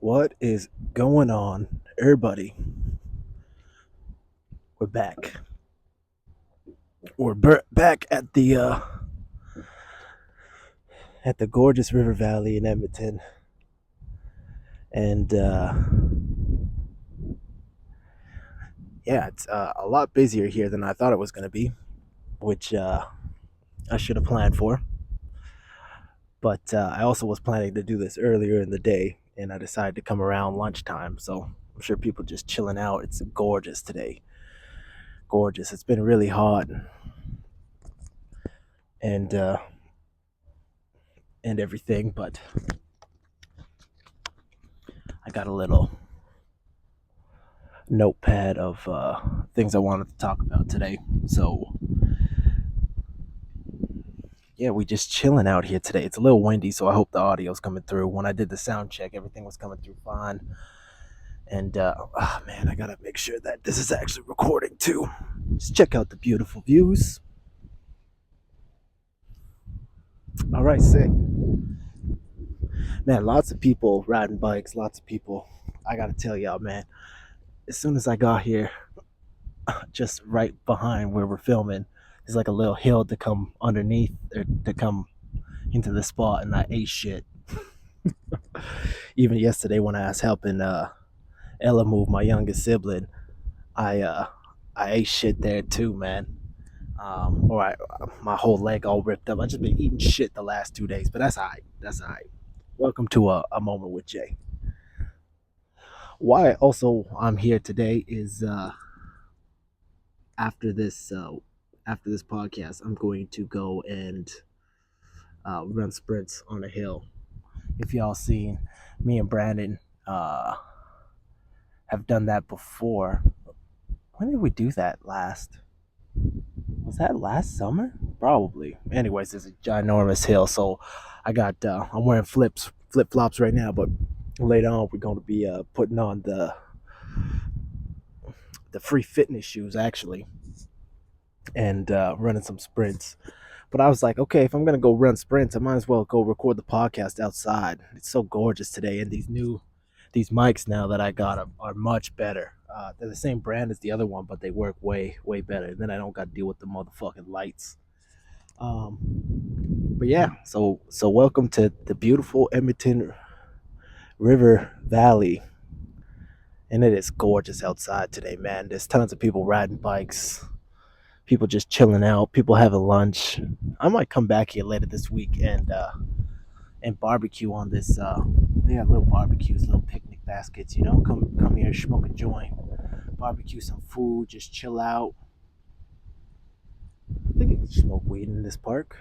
What is going on, everybody? We're back. Back at the gorgeous river valley in Edmonton, and yeah, it's a lot busier here than I thought it was going to be, which I should have planned for. But I also was planning to do this earlier in the day, and I decided to come around lunchtime. So I'm sure people just chilling out. It's gorgeous today. Gorgeous. It's been really hot, and uh, and everything, but I got a little notepad of things I wanted to talk about today. So yeah, we just chilling out here today. It's a little windy, so I hope the audio's coming through. When I did the sound check, everything was coming through fine. And oh man, I gotta make sure that this is actually recording too. Just check out the beautiful views. All right, sick. Man, lots of people riding bikes. Lots of people. I gotta tell y'all, man. As soon as I got here, just right behind where we're filming, there's like a little hill to come underneath or to come into the spot, and I ate shit. Even yesterday when I was helping Ella move, my youngest sibling, I uh, I ate shit there too, man. Or my whole leg all ripped up. I just been eating shit the last 2 days, but that's alright. That's alright. Welcome to a moment with Jay. Why also I'm here today is after this uh, after this podcast, I'm going to go and run sprints on a hill. If y'all seen, me and Brandon uh, have done that before. When did we do that last? Was that last summer? Probably. Anyways, it's a ginormous hill, so I'm wearing flip flops right now, but later on we're going to be putting on the free fitness shoes actually, and running some sprints. But I was like, okay, if I'm gonna go run sprints, I might as well go record the podcast outside. It's so gorgeous today, and these mics now that I got are much better. They're the same brand as the other one, but they work way better. And then I don't got to deal with the motherfucking lights. Um, but yeah, so welcome to the beautiful Edmonton River Valley, and it is gorgeous outside today, man. There's tons of people riding bikes, people just chilling out, people having lunch. I might come back here later this week and barbecue on this. They got little barbecues, little picnic baskets. Come here, smoke a joint, barbecue some food, just chill out. I think you can smoke weed in this park.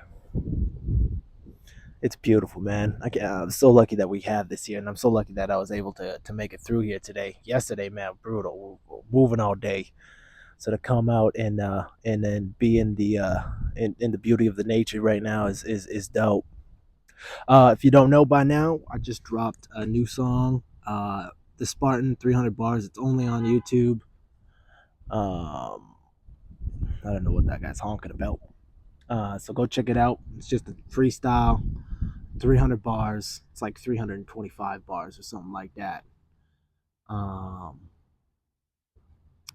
It's beautiful, man. I'm so lucky that we have this here, and I'm so lucky that I was able to make it through here today. Yesterday, man, brutal, moving all day. So to come out and then be in the beauty of the nature right now is dope. If you don't know by now, I just dropped a new song, the Spartan 300 bars. It's only on YouTube. Um, I don't know what that guy's honking about. So go check it out. It's just a freestyle, 300 bars. It's like 325 bars or something like that. Um,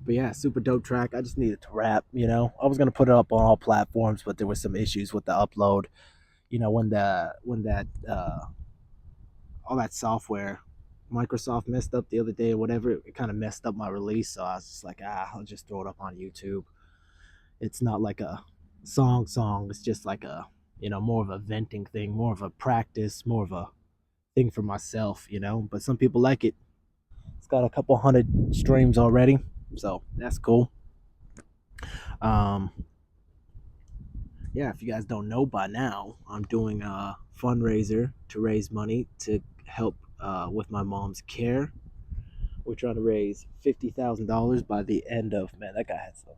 but yeah, super dope track. I just needed to rap. I was gonna put it up on all platforms, but there were some issues with the upload. When that all that software Microsoft messed up the other day or whatever, it kind of messed up my release. So I was just like, I'll just throw it up on YouTube. It's not like a song. It's just like more of a venting thing, more of a practice, more of a thing for myself. But some people like it. It's got a couple hundred streams already, so that's cool. Um, yeah, if you guys don't know by now, I'm doing a fundraiser to raise money to help with my mom's care. We're trying to raise $50,000 by the end of, man, that guy has some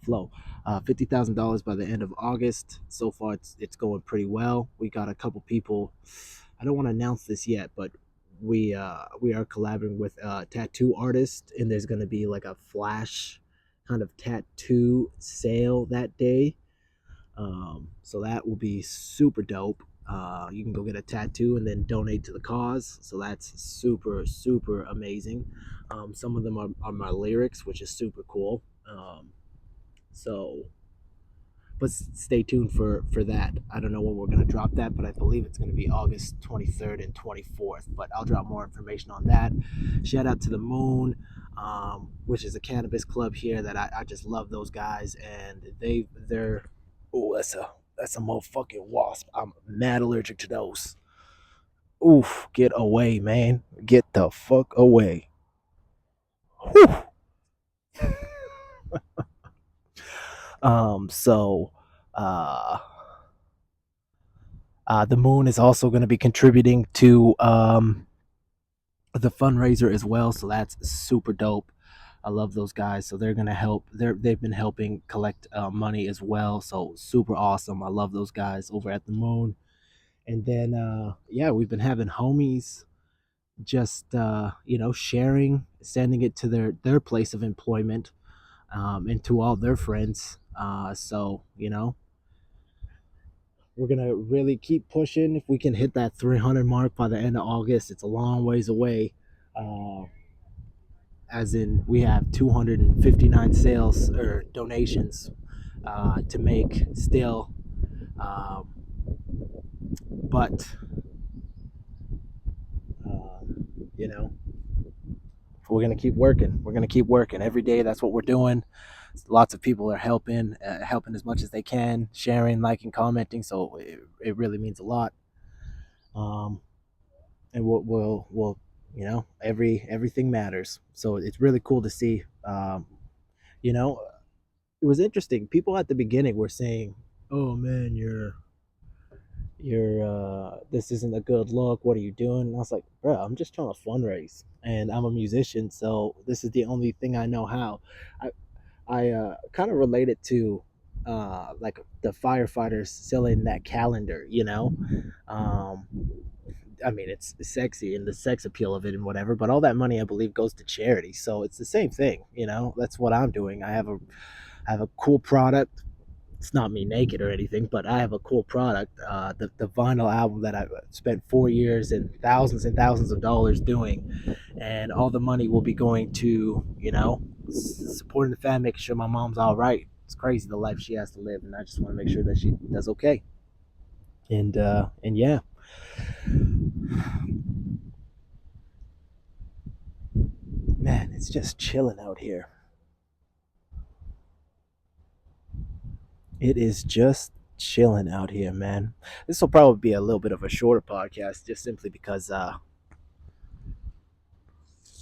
flow. $50,000 by the end of August. So far, it's going pretty well. We got a couple people. I don't want to announce this yet, but we are collaborating with a tattoo artist, and there's going to be like a flash kind of tattoo sale that day. So that will be super dope. You can go get a tattoo and then donate to the cause. So that's super, super amazing. Some of them are my lyrics, which is super cool. So, but stay tuned for that. I don't know when we're going to drop that, but I believe it's going to be August 23rd and 24th. But I'll drop more information on that. Shout out to the Moon, which is a cannabis club here that I just love those guys, and they're oh, that's a motherfucking wasp. I'm mad allergic to those. Oof, get away, man. Get the fuck away. Whew. So uh the Moon is also going to be contributing to the fundraiser as well, so that's super dope. I love those guys, so they're gonna help. They've been helping collect money as well, so super awesome. I love those guys over at the Moon. And then yeah, we've been having homies just sharing, sending it to their place of employment, and to all their friends. So we're gonna really keep pushing. If we can hit that 300 mark by the end of August, it's a long ways away. Uh, as in, we have 259 sales or donations to make still, um, but you know, we're gonna keep working. We're gonna keep working every day. That's what we're doing. Lots of people are helping as much as they can, sharing, liking, commenting. So it really means a lot. Um, and we'll everything matters. So it's really cool to see. You know, it was interesting. People at the beginning were saying, "Oh man, you're this isn't a good look. What are you doing?" And I was like, "Bro, I'm just trying to fundraise, and I'm a musician, so this is the only thing I know how." I kind of relate it to like the firefighters selling that calendar, um, I mean, it's sexy and the sex appeal of it and whatever, but all that money, I believe, goes to charity. So it's the same thing, That's what I'm doing. I have a cool product. It's not me naked or anything, but I have a cool product. The vinyl album that I spent 4 years and thousands of dollars doing, and all the money will be going to supporting the family, making sure my mom's all right. It's crazy the life she has to live, and I just want to make sure that she does okay. And yeah, man, it's just chilling out here. It is just chilling out here, man. This will probably be a little bit of a shorter podcast, just simply because I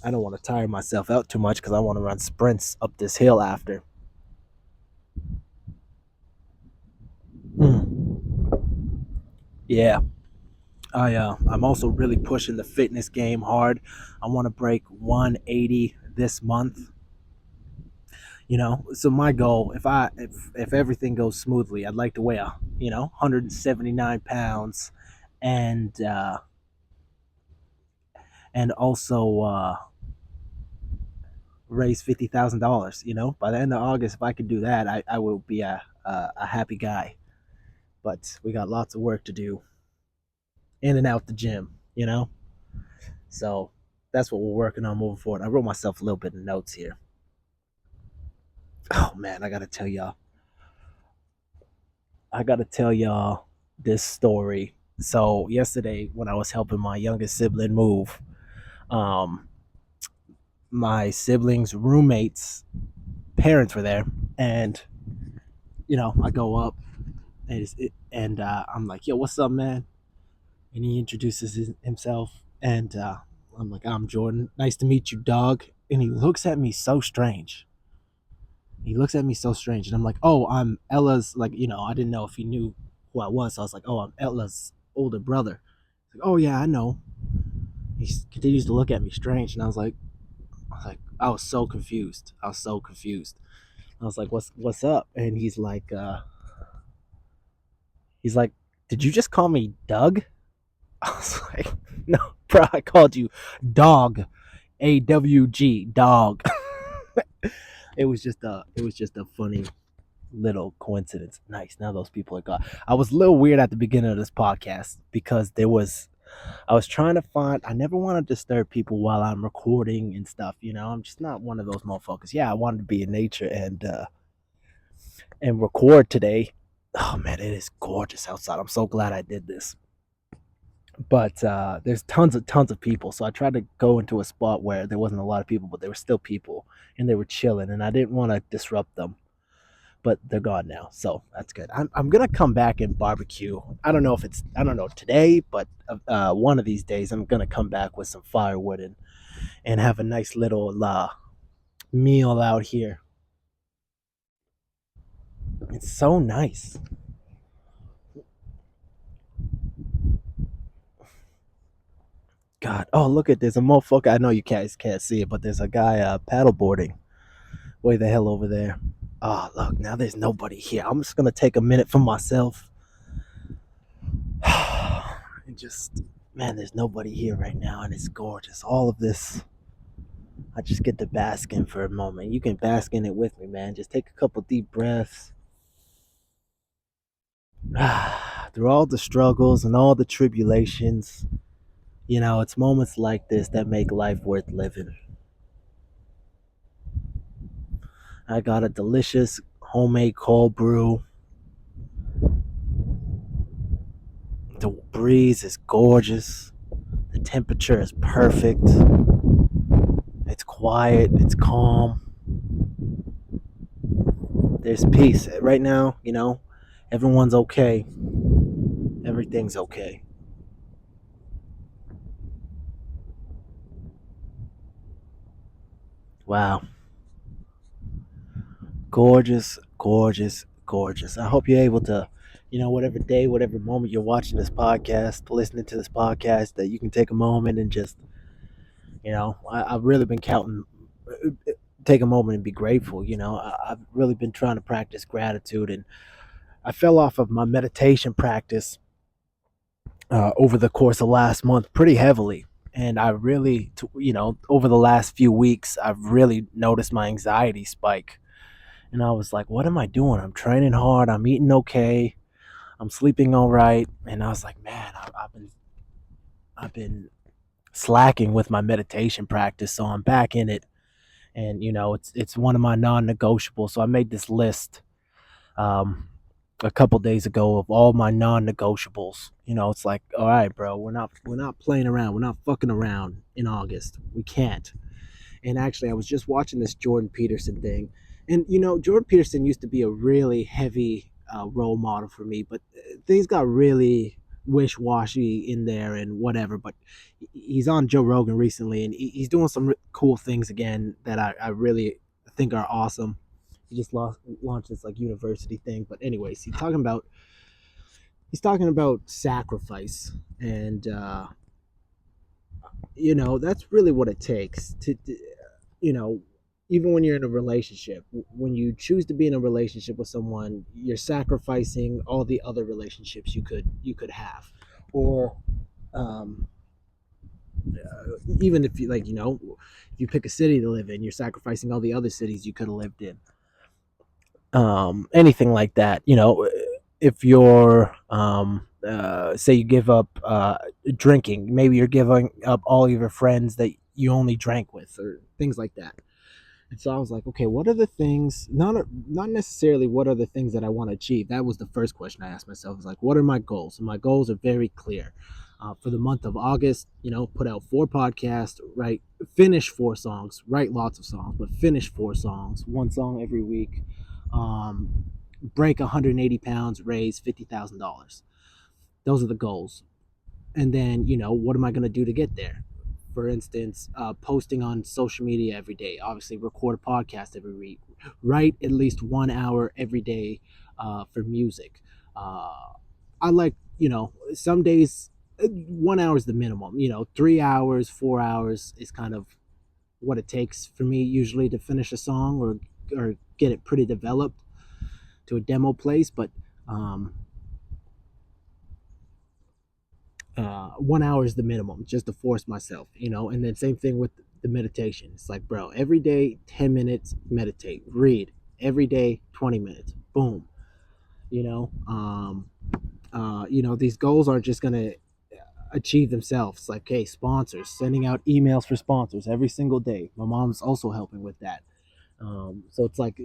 don't want to tire myself out too much because I want to run sprints up this hill after. Mm. Yeah, I'm also really pushing the fitness game hard. I want to break 180 this month. So my goal, if everything goes smoothly, I'd like to weigh 179 pounds, and also raise $50,000. By the end of August, if I could do that, I will be a happy guy. But we got lots of work to do in and out the gym. So that's what we're working on moving forward. I wrote myself a little bit of notes here. Oh man, I gotta tell y'all this story. So yesterday, when I was helping my youngest sibling move, um, my siblings' roommates' parents were there, and I go up and I'm like, "Yo, what's up, man?" And he introduces himself, and I'm like, "I'm Jordan. Nice to meet you, dog." And he looks at me so strange. He looks at me so strange, and I'm like, "Oh, I'm Ella's." Like, I didn't know if he knew who I was, so I was like, "Oh, I'm Ella's older brother." He's like, "Oh yeah, I know." He continues to look at me strange, and I was so confused. I was so confused. I was like, "What's up?" And he's like, "Did you just call me Doug?" I was like, "No, bro, I called you dog, AWG, dog." It was just a funny little coincidence. Nice. Now those people are gone. I was a little weird at the beginning of this podcast because I was trying to find, I never want to disturb people while I'm recording and stuff, you know. I'm just not one of those motherfuckers. Yeah, I wanted to be in nature and record today. Oh man, it is gorgeous outside. I'm so glad I did this. But there's tons of people, so I tried to go into a spot where there wasn't a lot of people, but there were still people and they were chilling, and I didn't want to disrupt them. But they're gone now, so that's good. I'm gonna come back and barbecue. I don't know today, but one of these days I'm gonna come back with some firewood and have a nice little meal out here. It's so nice. God, oh look at this, a motherfucker. I know you guys can't see it, but there's a guy paddleboarding way the hell over there. Oh look, now there's nobody here. I'm just gonna take a minute for myself. And just, man, there's nobody here right now, and it's gorgeous. All of this, I just get to bask in for a moment. You can bask in it with me, man. Just take a couple deep breaths. Through all the struggles and all the tribulations, you know, it's moments like this that make life worth living. I got a delicious homemade cold brew. The breeze is gorgeous. The temperature is perfect. It's quiet. It's calm. There's peace. Right now, you know, everyone's okay. Everything's okay. Wow. Gorgeous, gorgeous, gorgeous. I hope you're able to, you know, whatever day, whatever moment you're watching this podcast, listening to this podcast, that you can take a moment and just, you know, I've really been counting, take a moment and be grateful. You know, I've really been trying to practice gratitude, and I fell off of my meditation practice over the course of last month pretty heavily. And I really, you know, over the last few weeks, I've really noticed my anxiety spike. And I was like, what am I doing? I'm training hard. I'm eating okay. I'm sleeping all right. And I was like, man, I've been slacking with my meditation practice. So I'm back in it. And, you know, it's one of my non-negotiables. So I made this list um, a couple days ago of all my non-negotiables. You know, it's like, all right, bro, we're not playing around. We're not fucking around in August. We can't. And actually, I was just watching this Jordan Peterson thing. And, you know, Jordan Peterson used to be a really heavy role model for me, but things got really wish-washy in there and whatever. But he's on Joe Rogan recently, and he's doing some cool things again that I really think are awesome. He just launched this like university thing. But anyways, he's talking about sacrifice, and you know, that's really what it takes to, you know, even when you're in a relationship, when you choose to be in a relationship with someone, you're sacrificing all the other relationships you could have. Or um even if you, like, you know, if you pick a city to live in, you're sacrificing all the other cities you could have lived in. Anything like that, you know. If you're say you give up drinking, maybe you're giving up all of your friends that you only drank with, or things like that. And so I was like, okay, what are the things, not necessarily what are the things that I want to achieve. That was the first question I asked myself. Was like, what are my goals? And my goals are very clear. For the month of August, you know, put out 4 podcasts, finish 4 songs, write lots of songs, but finish 4 songs, 1 song every week. Um, Break 180 pounds, raise $50,000. Those are the goals. And then, you know, what am I going to do to get there? For instance, posting on social media every day, obviously record a podcast every week, write at least 1 hour every day for music. I like, you know, some days 1 hour is the minimum. You know, 3 hours, 4 hours is kind of what it takes for me usually to finish a song, or get it pretty developed to a demo place. But um, 1 hour is the minimum, just to force myself, you know. And then same thing with the meditation. It's like, bro, every day 10 minutes meditate, read every day 20 minutes, boom. You know, these goals aren't just gonna achieve themselves. Like, hey, sponsors, sending out emails for sponsors every single day. My mom's also helping with that. So it's like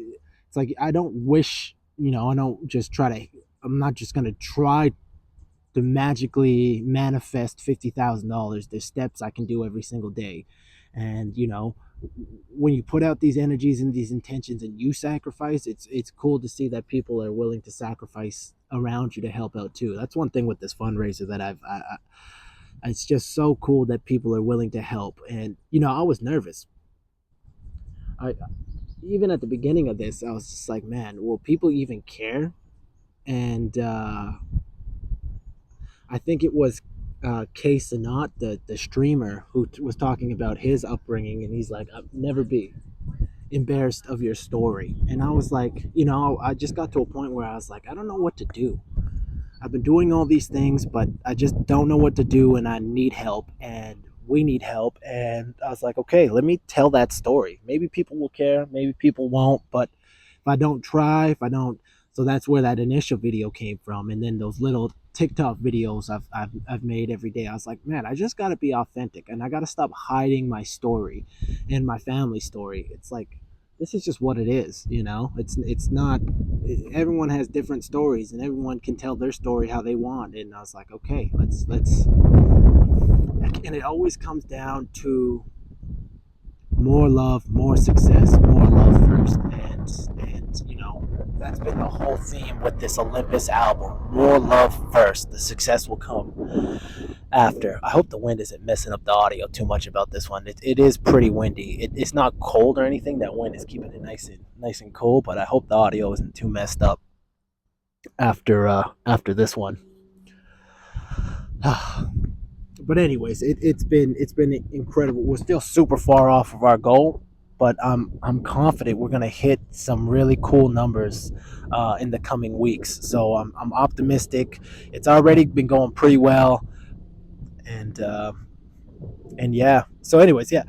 I don't wish, I don't just try to. I'm not just gonna try to magically manifest $50,000. There's steps I can do every single day, and when you put out these energies and these intentions and you sacrifice, it's cool to see that people are willing to sacrifice around you to help out too. That's one thing with this fundraiser that it's just so cool that people are willing to help. And I was nervous. I Even at the beginning of this, I was just like, man, will people even care? And I think it was Kay Sanat, the streamer, who was talking about his upbringing, and he's like, "I'll never be embarrassed of your story." And I was like, I just got to a point where I was like, I don't know what to do. I've been doing all these things, but I just don't know what to do, and I need help, and we need help. And I was like, okay, let me tell that story. Maybe people will care, maybe people won't, but if I don't try, if I don't, so that's where that initial video came from, and then those little TikTok videos I've made every day. I was like, man, I just got to be authentic, and I got to stop hiding my story and my family story. It's like this is just what it is, it's not, everyone has different stories, and everyone can tell their story how they want. And I was like, okay, let's and it always comes down to more love, more success, more love first. And that's been the whole theme with this Olympus album. More love first, the success will come after. I hope the wind isn't messing up the audio too much about this one. It is pretty windy. It's not cold or anything. That wind is keeping it nice and cool, but I hope the audio isn't too messed up after this one. But anyways, it's been incredible. We're still super far off of our goal, but I'm confident we're gonna hit some really cool numbers in the coming weeks. So I'm optimistic. It's already been going pretty well, and yeah. So anyways, yeah.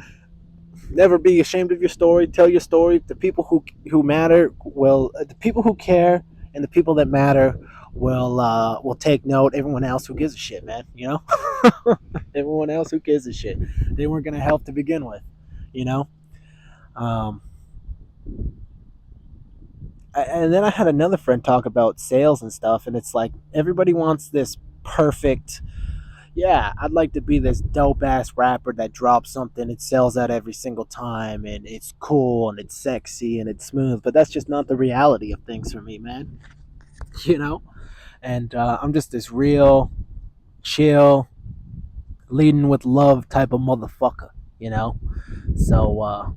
Never be ashamed of your story. Tell your story. The people who matter will, the people who care, and the people that matter will take note. Everyone else who gives a shit, man. Everyone else who gives a shit. They weren't gonna help to begin with, you know. Um, and then I had another friend talk about sales and stuff, and it's like everybody wants this perfect. Yeah, I'd like to be this dope ass rapper that drops something, it sells out every single time, and it's cool and it's sexy and it's smooth. But that's just not the reality of things for me, man. You know, and I'm just this real, chill, leading with love type of motherfucker. You know, so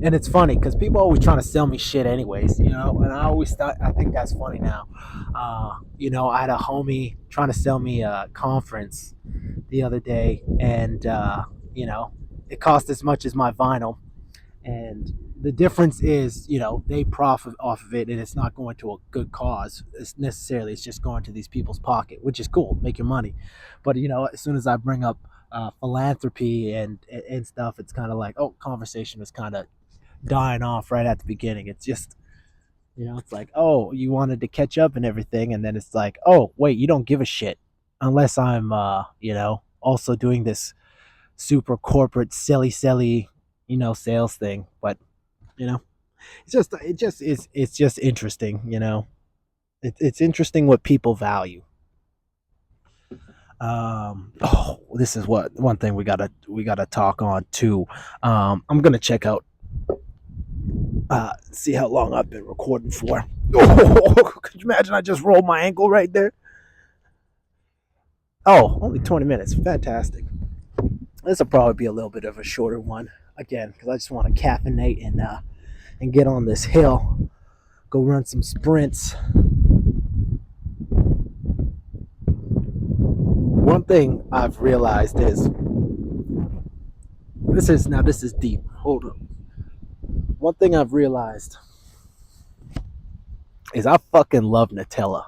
and it's funny because people always trying to sell me shit anyways, and I always thought, I think that's funny now. I had a homie trying to sell me a conference the other day, and it cost as much as my vinyl. And the difference is, they profit off of it, and it's not going to a good cause. It's just going to these people's pocket, which is cool, make your money. But as soon as I bring up philanthropy and stuff, it's kind of like, oh, conversation is kind of dying off right at the beginning. It's just, it's like, oh, you wanted to catch up and everything, and then it's like, oh, wait, you don't give a shit unless I'm, also doing this super corporate, silly, sales thing. But you know, it's just interesting. It's interesting what people value. This is what one thing we gotta talk on too. I'm gonna check out see how long I've been recording for. Oh, could you imagine I just rolled my ankle right there? Oh, only 20 minutes. Fantastic. This will probably be a little bit of a shorter one again because I just want to caffeinate and get on this hill, go run some sprints. One thing I've realized is this is deep. Hold on. One thing I've realized is I fucking love Nutella.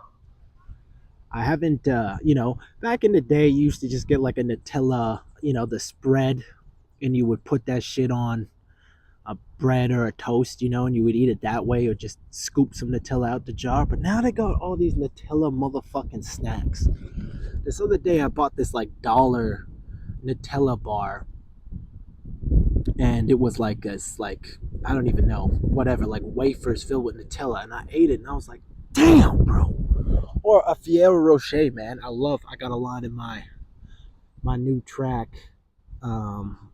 I haven't, back in the day, you used to just get like a Nutella, the spread, and you would put that shit on a bread or a toast, and you would eat it that way or just scoop some Nutella out the jar. But now they got all these Nutella motherfucking snacks. This other day I bought this like dollar Nutella bar, and it was like this, like, I don't even know, whatever, like wafers filled with Nutella, and I ate it and I was like, damn, bro. Or a Fiero Rocher, man. I got a line in my new track. Um,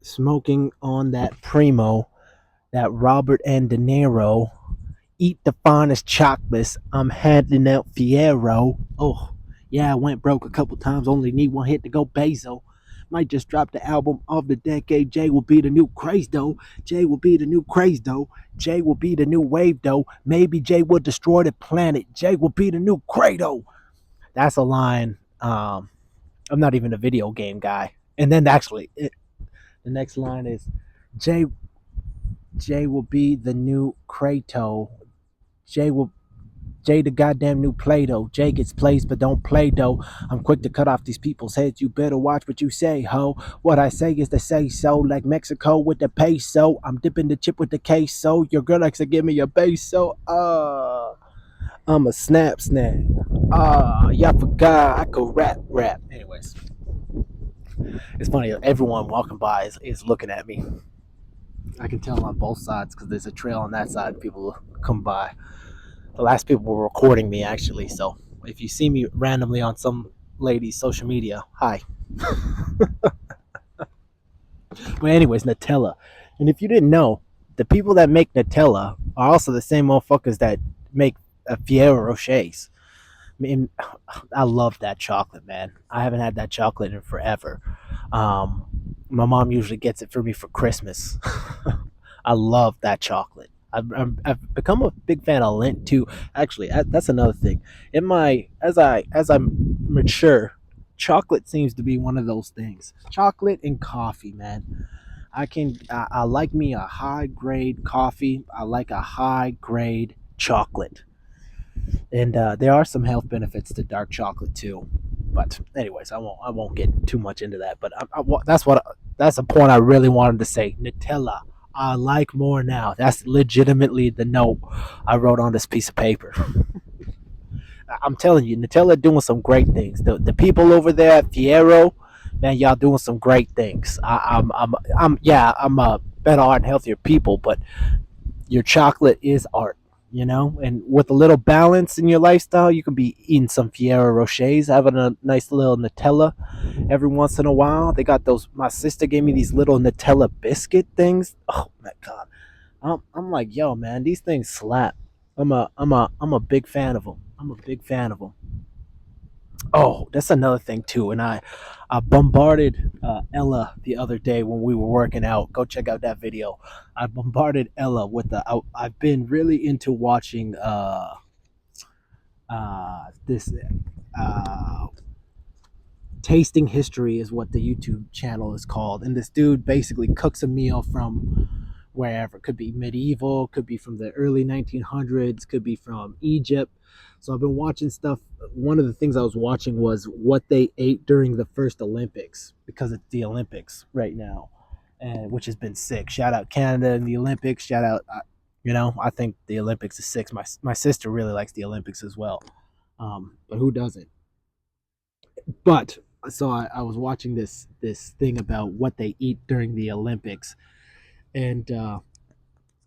Smoking on that Primo, that Robert and De Niro. Eat the finest chocolates. I'm handing out Fiero. Oh, yeah, I went broke a couple times. Only need one hit to go Bezo. Might just drop the album of the decade. Jay will be the new craze though. Jay will be the new craze though. Jay will be the new wave though. Maybe Jay will destroy the planet. Jay will be the new Credo. That's a line. I'm not even a video game guy. And then actually, the next line is Jay. Jay will be the new Kratos. Jay will Jay the goddamn new Play-Doh. Jay gets plays but don't play doh. I'm quick to cut off these people's heads. You better watch what you say, ho. What I say is to say so. Like Mexico with the peso. I'm dipping the chip with the queso. Your girl likes to give me a peso. I'm a snap. Y'all forgot I could rap. Anyways, it's funny. Everyone walking by is looking at me. I can tell on both sides because there's a trail on that side. People come by. The last people were recording me actually, so if you see me randomly on some lady's social media, hi. But anyways, Nutella. And if you didn't know, the people that make Nutella are also the same motherfuckers that make Fiero Rochers. I mean, I love that chocolate, man. I haven't had that chocolate in forever. Um, my mom usually gets it for me for Christmas. I love that chocolate. I've become a big fan of Lint too. Actually, that's another thing. In my as I mature, chocolate seems to be one of those things. Chocolate and coffee, man. I like me a high grade coffee. I like a high grade chocolate, and there are some health benefits to dark chocolate too. But anyways, I won't get too much into that. But that's a point I really wanted to say. Nutella, I like more now. That's legitimately the note I wrote on this piece of paper. I'm telling you, Nutella doing some great things. The people over there at Fiero, man, y'all doing some great things. I'm a better art and healthier people, but your chocolate is art, and with a little balance in your lifestyle, you can be eating some Fiero Rochers, having a nice little Nutella every once in a while. They got those. My sister gave me these little Nutella biscuit things. Oh my god, I'm like, yo, man, these things slap. I'm a big fan of them. I'm a big fan of them. Oh, that's another thing too. And I bombarded Ella the other day when we were working out. Go check out that video. I bombarded Ella with I've been really into watching this tasting history is what the YouTube channel is called. And this dude basically cooks a meal from wherever. Could be medieval, could be from the early 1900s, could be from Egypt. So I've been watching stuff. One of the things I was watching was what they ate during the first Olympics, because it's the Olympics right now, and which has been sick. Shout out Canada and the Olympics. Shout out, I think the Olympics is sick. My sister really likes the Olympics as well, but who doesn't? But so I was watching this thing about what they eat during the Olympics, and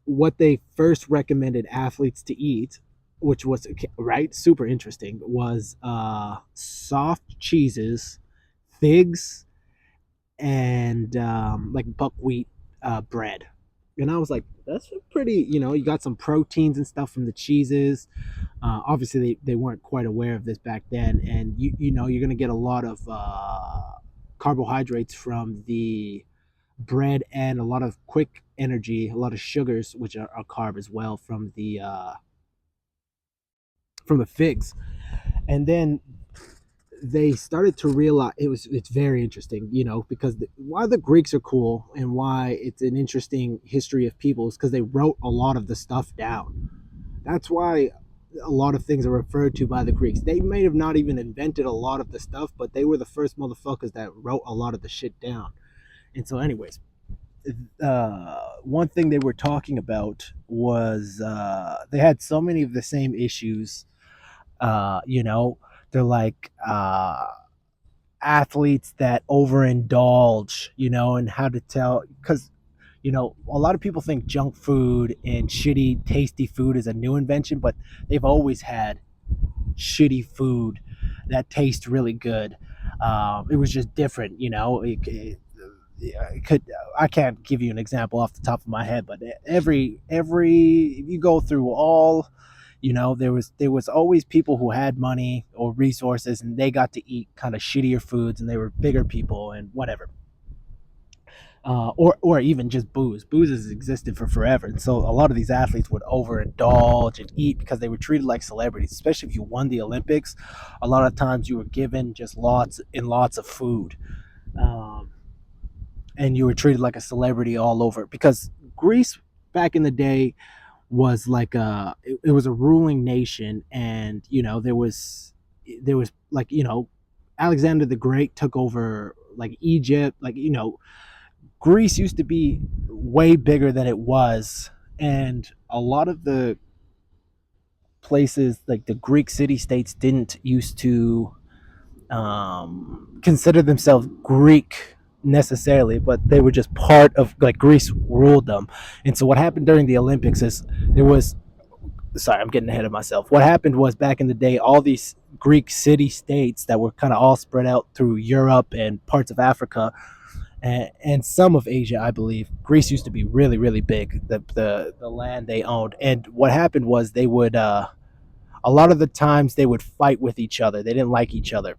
what they first recommended athletes to eat, which was right super interesting, was soft cheeses, figs, and like buckwheat bread. And I was like, that's pretty. You got some proteins and stuff from the cheeses. Obviously, they weren't quite aware of this back then, and you're gonna get a lot of carbohydrates from the bread, and a lot of quick energy, a lot of sugars, which are carb as well, from the figs. And then they started to realize it's very interesting, because why the Greeks are cool and why it's an interesting history of people is because they wrote a lot of the stuff down. That's why a lot of things are referred to by the Greeks. They may have not even invented a lot of the stuff, but they were the first motherfuckers that wrote a lot of the shit down. And so, anyways, one thing they were talking about was they had so many of the same issues. You know, they're like athletes that overindulge, you know, and how to tell, because a lot of people think junk food and shitty tasty food is a new invention, but they've always had shitty food that tastes really good. It was just different, it could, I can't give you an example off the top of my head, but every if you go through all, there was always people who had money or resources, and they got to eat kind of shittier foods, and they were bigger people and whatever. Or even just booze. Booze has existed for forever, and so a lot of these athletes would overindulge and eat because they were treated like celebrities. Especially if you won the Olympics, a lot of times you were given just lots and lots of food, um, and you were treated like a celebrity all over. Because Greece back in the day was like it was a ruling nation, and there was like Alexander the Great took over like Egypt, like Greece used to be way bigger than it was, and a lot of the places, like the Greek city states, didn't used to consider themselves Greek necessarily, but they were just part of, like, Greece ruled them. And so what happened during the Olympics is there was, sorry, I'm getting ahead of myself. What happened was back in the day, all these Greek city states that were kind of all spread out through Europe and parts of Africa and some of Asia, I believe. Greece used to be really, really big. The land they owned, and what happened was they would a lot of the times they would fight with each other. They didn't like each other.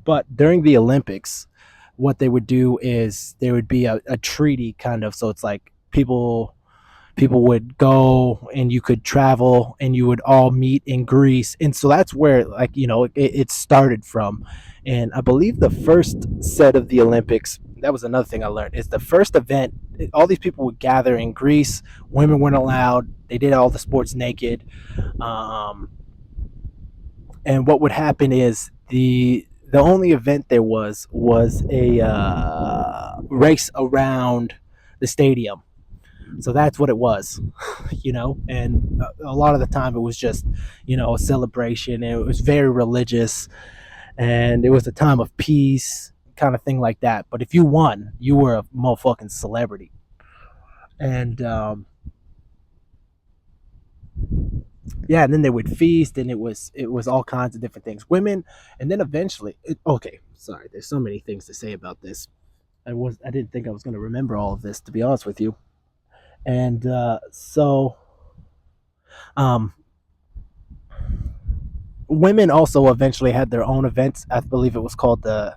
But during the Olympics, what they would do is there would be a treaty kind of. So it's like people would go and you could travel and you would all meet in Greece. And so that's where, like, it started from. And I believe the first set of the Olympics, that was another thing I learned, is the first event, all these people would gather in Greece. Women weren't allowed. They did all the sports naked. Um, and what would happen is the only event there was a race around the stadium. So that's what it was, and a lot of the time it was just, a celebration. And it was very religious, and it was a time of peace, kind of thing like that. But if you won, you were a motherfucking celebrity. And yeah, and then they would feast, and it was all kinds of different things. Women, and then eventually, okay, sorry, there's so many things to say about this. I didn't think I was going to remember all of this, to be honest with you. And so um, women also eventually had their own events. I believe it was called the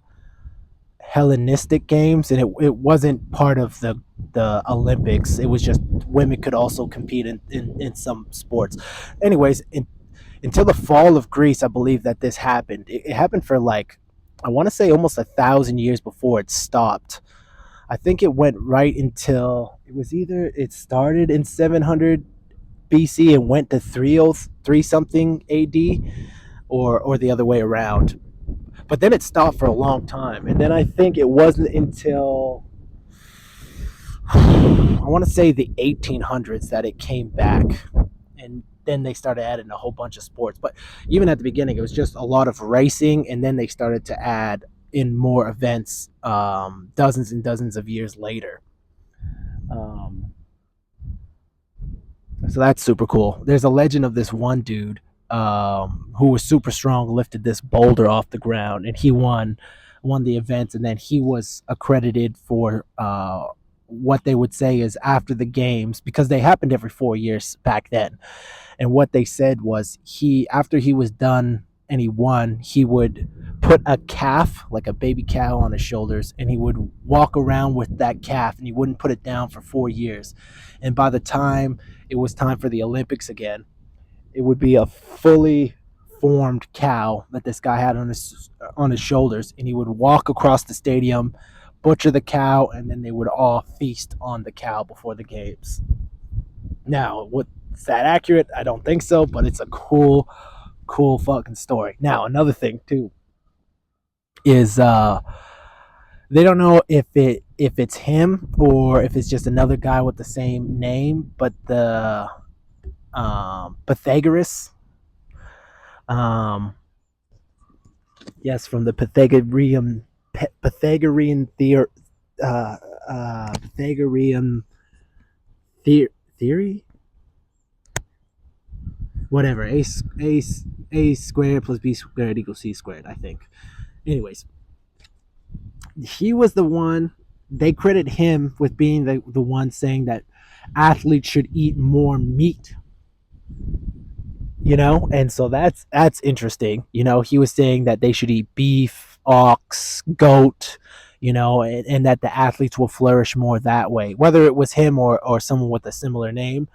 Hellenistic Games, and it wasn't part of the Olympics. It was just women could also compete in some sports. Anyways, until the fall of Greece, I believe that this happened. It happened for, like, I want to say almost 1,000 years before it stopped. I think it went right until it was either it started in 700 BC and went to 303 something AD, or the other way around. But then it stopped for a long time, and then I think it wasn't until I want to say the 1800s that it came back, and then they started adding a whole bunch of sports. But even at the beginning, it was just a lot of racing, and then they started to add in more events dozens and dozens of years later. Um, so that's super cool. There's a legend of this one dude who was super strong, lifted this boulder off the ground, and he won the events, and then he was accredited for what they would say is after the games, because they happened every 4 years back then. And what they said was, he after he was done and he won, he would put a calf, like a baby cow, on his shoulders, and he would walk around with that calf, and he wouldn't put it down for 4 years. And by the time it was time for the Olympics again, it would be a fully formed cow that this guy had on his shoulders, and he would walk across the stadium, butcher the cow, and then they would all feast on the cow before the games. Now, what Is that accurate? I don't think so, but it's a cool, cool fucking story. Now, another thing too is they don't know if it's him or if it's just another guy with the same name, but the Pythagoras, um, yes, from the Pythagorean Pythagorean theory, whatever. A squared plus b squared equals c squared. I think. Anyways, he was the one. They credit him with being the one saying that athletes should eat more meat, and so that's interesting. He was saying that they should eat beef, ox, goat, and that the athletes will flourish more that way, whether it was him or someone with a similar name.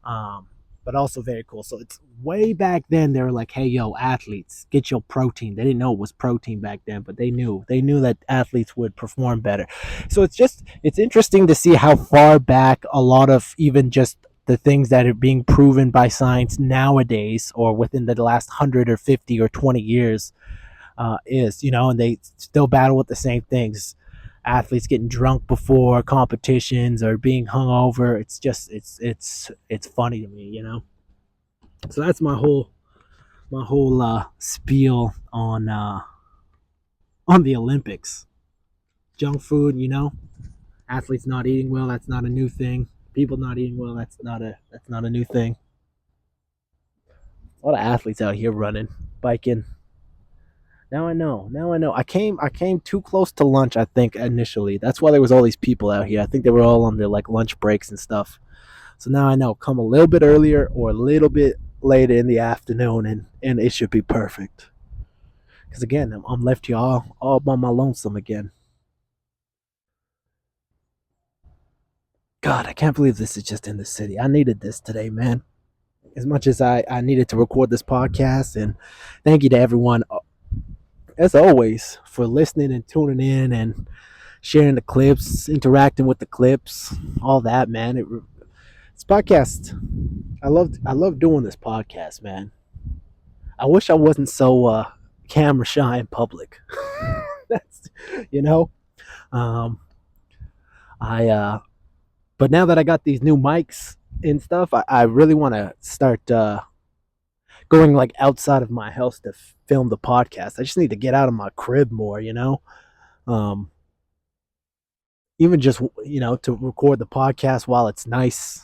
um, but also very cool. So it's way back then they were like, hey, yo, athletes, get your protein. They didn't know it was protein back then, but they knew that athletes would perform better. So it's interesting to see how far back a lot of even just the things that are being proven by science nowadays or within the last 100 or 50 or 20 years is, and they still battle with the same things. Athletes getting drunk before competitions or being hungover. It's just it's funny to me. So that's my whole spiel on the Olympics. Junk food, athletes not eating well, that's not a new thing. People not eating well, that's not a new thing. A lot of athletes out here running, biking. Now I know. Now I know. I came too close to lunch, I think, initially. That's why there was all these people out here. I think they were all on their like lunch breaks and stuff. So now I know. Come a little bit earlier or a little bit later in the afternoon and it should be perfect. Because again, I'm left here all by my lonesome again. God, I can't believe this is just in the city. I needed this today, man. As much as I needed to record this podcast. And thank you to everyone, as always, for listening and tuning in and sharing the clips, interacting with the clips, all that, man. This podcast, I love doing this podcast, man. I wish I wasn't so camera shy in public. That's you know. Um, I but now that I got these new mics and stuff, I really want to start going like outside of my house to film the podcast. I just need to get out of my crib more. Um, Even just to record the podcast while it's nice.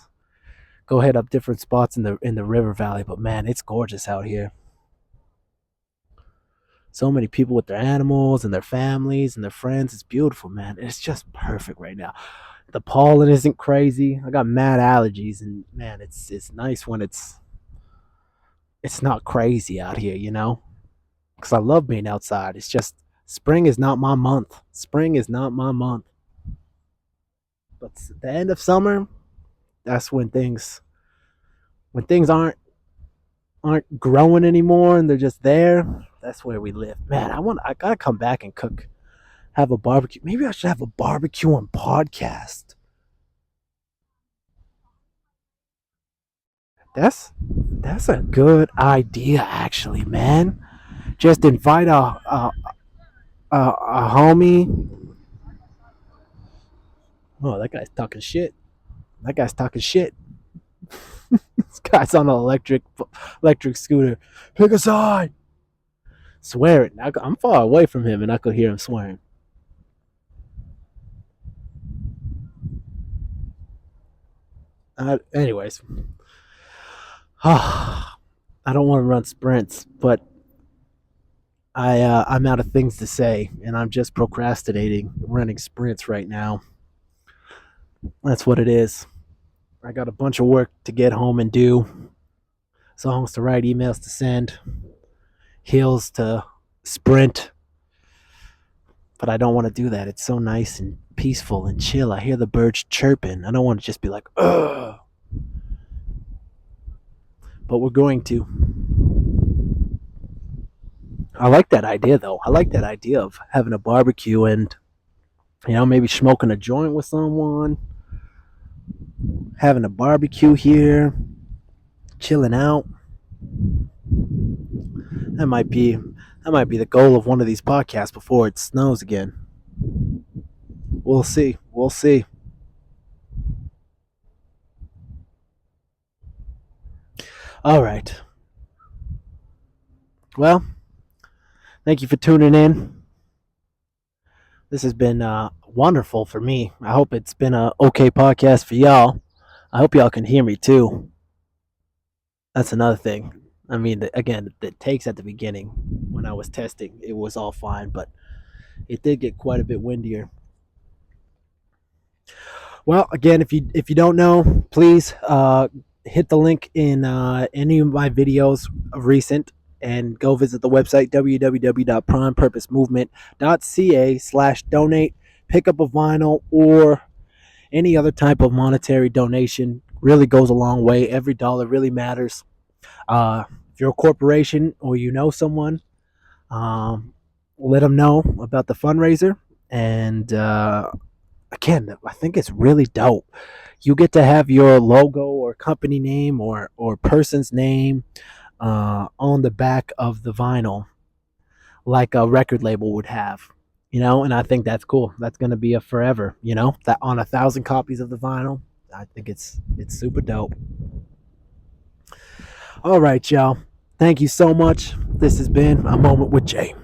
Go hit up different spots in the river valley, but man, it's gorgeous out here. So many people with their animals and their families and their friends. It's beautiful, man. It's just perfect right now. The pollen isn't crazy. I got mad allergies, and man, it's nice when it's not crazy out here. Because I love being outside. It's just spring is not my month. Spring is not my month. But the end of summer, that's when things aren't growing anymore and they're just there. That's where we live, man. I gotta come back and cook, have a barbecue. Maybe I should have a barbecue and podcast. That's a good idea, actually, man. Just invite a homie. Oh, that guy's talking shit. That guy's talking shit. This guy's on an electric scooter. Pick a side. Swearing. I'm far away from him, and I could hear him swearing. Anyways, I don't want to run sprints, but I'm out of things to say, and I'm just procrastinating running sprints right now. That's what it is. I got a bunch of work to get home and do, songs to write, emails to send, hills to sprint, but I don't want to do that. It's so nice and peaceful and chill. I hear the birds chirping. I don't want to just be like, ugh. But we're going to. I like that idea, though. I like that idea of having a barbecue and, maybe smoking a joint with someone, having a barbecue here, chilling out. That might be the goal of one of these podcasts before it snows again. We'll see. We'll see. All right. Well, thank you for tuning in. This has been wonderful for me. I hope it's been a okay podcast for y'all. I hope y'all can hear me too. That's another thing. I mean, again, the takes at the beginning when I was testing, it was all fine, but it did get quite a bit windier. Well, again, if you don't know, please hit the link in any of my videos of recent and go visit the website www.primepurposemovement.ca/donate. Pick up a vinyl or any other type of monetary donation. Really goes a long way. Every dollar really matters. If you're a corporation or you know someone, um, let them know about the fundraiser. And again, I think it's really dope. You get to have your logo or company name or person's name on the back of the vinyl, like a record label would have. And I think that's cool. That's gonna be a forever. That on 1,000 copies of the vinyl. I think it's super dope. All right, y'all. Thank you so much. This has been A Moment with Jay.